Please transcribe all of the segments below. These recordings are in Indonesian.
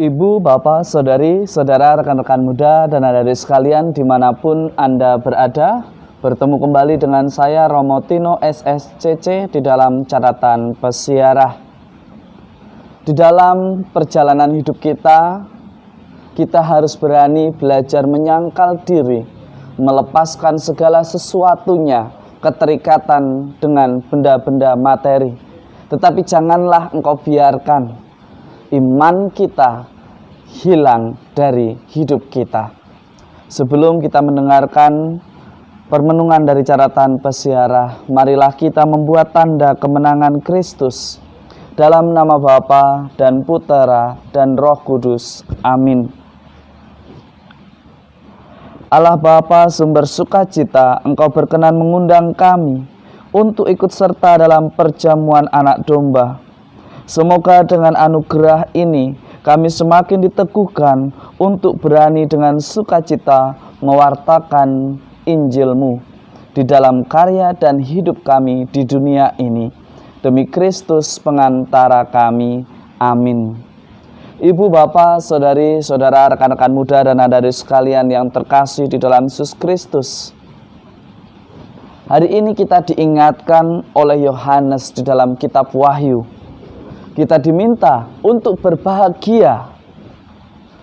Ibu, Bapak, Saudari, Saudara, rekan-rekan muda, dan adik-adik sekalian dimanapun Anda berada, bertemu kembali dengan saya Romo Tino SSCC di dalam catatan pesiarah. Di dalam perjalanan hidup kita harus berani belajar menyangkal diri, melepaskan segala sesuatunya, keterikatan dengan benda-benda materi. Tetapi janganlah engkau biarkan iman kita hilang dari hidup kita. Sebelum kita mendengarkan permenungan dari catatan pesiarah, marilah kita membuat tanda kemenangan Kristus. Dalam nama Bapa dan Putera dan Roh Kudus. Amin. Allah Bapa sumber sukacita, Engkau berkenan mengundang kami untuk ikut serta dalam perjamuan anak domba. Semoga dengan anugerah ini kami semakin diteguhkan untuk berani dengan sukacita mewartakan Injil-Mu di dalam karya dan hidup kami di dunia ini. Demi Kristus pengantara kami. Amin. Ibu, Bapak, Saudari, Saudara, rekan-rekan muda, dan adik-adik sekalian yang terkasih di dalam Yesus Kristus. Hari ini kita diingatkan oleh Yohanes di dalam kitab Wahyu. Kita diminta untuk berbahagia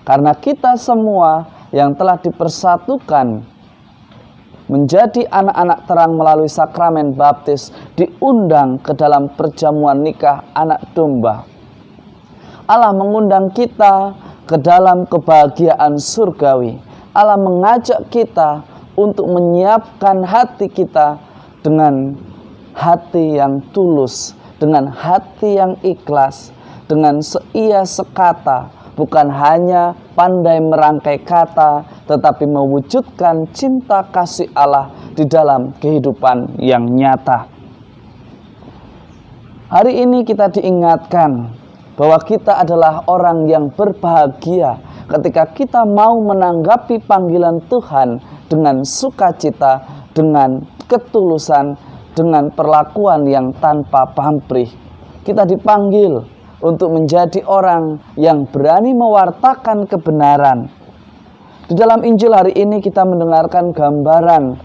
karena kita semua yang telah dipersatukan menjadi anak-anak terang melalui sakramen baptis diundang ke dalam perjamuan nikah anak domba. Allah mengundang kita ke dalam kebahagiaan surgawi. Allah mengajak kita untuk menyiapkan hati kita dengan hati yang tulus, dengan hati yang ikhlas, dengan seia sekata, bukan hanya pandai merangkai kata, tetapi mewujudkan cinta kasih Allah di dalam kehidupan yang nyata. Hari ini kita diingatkan bahwa kita adalah orang yang berbahagia ketika kita mau menanggapi panggilan Tuhan dengan sukacita, dengan ketulusan, dengan perlakuan yang tanpa pamrih. Kita dipanggil untuk menjadi orang yang berani mewartakan kebenaran. Di dalam Injil hari ini kita mendengarkan gambaran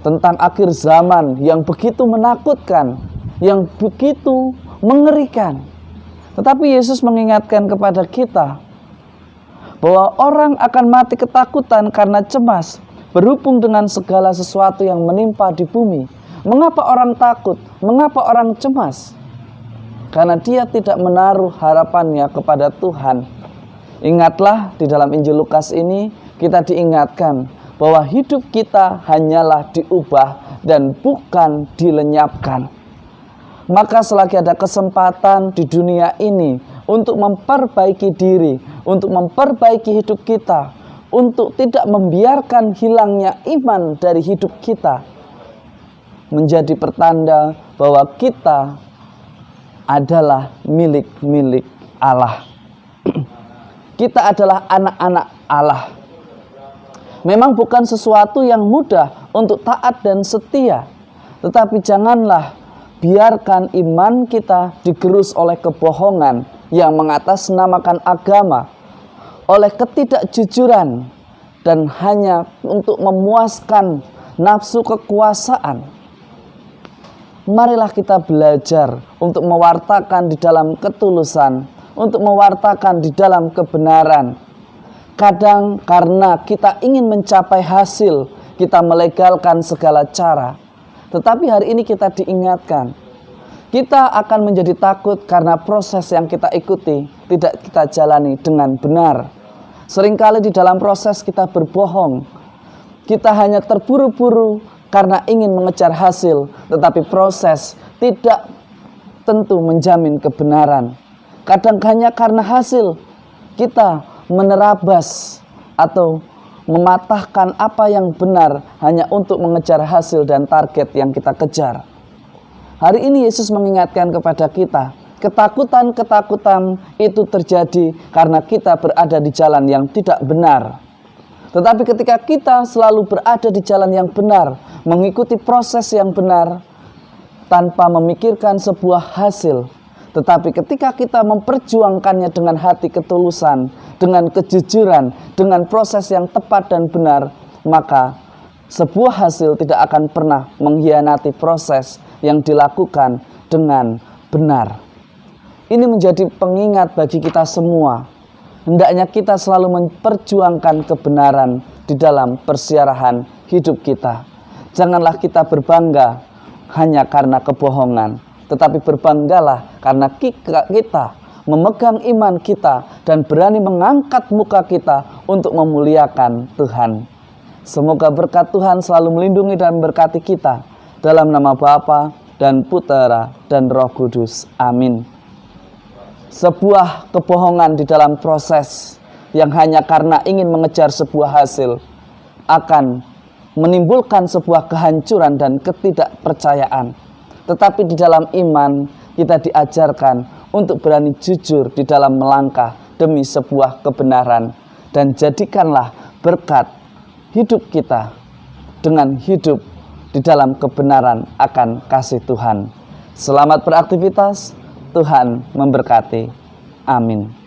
tentang akhir zaman yang begitu menakutkan, yang begitu mengerikan. Tetapi Yesus mengingatkan kepada kita bahwa orang akan mati ketakutan karena cemas berhubung dengan segala sesuatu yang menimpa di bumi. Mengapa orang takut? Mengapa orang cemas? Karena dia tidak menaruh harapannya kepada Tuhan. Ingatlah, di dalam Injil Lukas ini kita diingatkan bahwa hidup kita hanyalah diubah dan bukan dilenyapkan. Maka selagi ada kesempatan di dunia ini untuk memperbaiki diri, untuk memperbaiki hidup kita, untuk tidak membiarkan hilangnya iman dari hidup kita, menjadi pertanda bahwa kita adalah milik-milik Allah. Kita adalah anak-anak Allah. Memang bukan sesuatu yang mudah untuk taat dan setia, tetapi janganlah biarkan iman kita digerus oleh kebohongan yang mengatasnamakan agama, oleh ketidakjujuran, dan hanya untuk memuaskan nafsu kekuasaan. Marilah kita belajar untuk mewartakan di dalam ketulusan, untuk mewartakan di dalam kebenaran. Kadang karena kita ingin mencapai hasil, kita melegalkan segala cara. Tetapi hari ini kita diingatkan, kita akan menjadi takut karena proses yang kita ikuti tidak kita jalani dengan benar. Seringkali di dalam proses kita berbohong. Kita hanya terburu-buru karena ingin mengejar hasil, tetapi proses tidak tentu menjamin kebenaran. Kadang hanya karena hasil kita menerabas atau mematahkan apa yang benar hanya untuk mengejar hasil dan target yang kita kejar. Hari ini Yesus mengingatkan kepada kita, ketakutan-ketakutan itu terjadi karena kita berada di jalan yang tidak benar. Tetapi ketika kita selalu berada di jalan yang benar, mengikuti proses yang benar, tanpa memikirkan sebuah hasil, Tetapi ketika kita memperjuangkannya dengan hati ketulusan, dengan kejujuran, dengan proses yang tepat dan benar, maka sebuah hasil tidak akan pernah mengkhianati proses yang dilakukan dengan benar. Ini menjadi pengingat bagi kita semua. Hendaknya kita selalu memperjuangkan kebenaran di dalam persiarahan hidup kita. Janganlah kita berbangga hanya karena kebohongan, tetapi berbanggalah karena kita memegang iman kita dan berani mengangkat muka kita untuk memuliakan Tuhan. Semoga berkat Tuhan selalu melindungi dan memberkati kita. Dalam nama Bapa dan Putera dan Roh Kudus. Amin. Sebuah kebohongan di dalam proses yang hanya karena ingin mengejar sebuah hasil akan menimbulkan sebuah kehancuran dan ketidakpercayaan. Tetapi di dalam iman kita diajarkan untuk berani jujur di dalam melangkah demi sebuah kebenaran. Dan jadikanlah berkat hidup kita dengan hidup di dalam kebenaran akan kasih Tuhan. Selamat beraktivitas, Tuhan memberkati. Amin.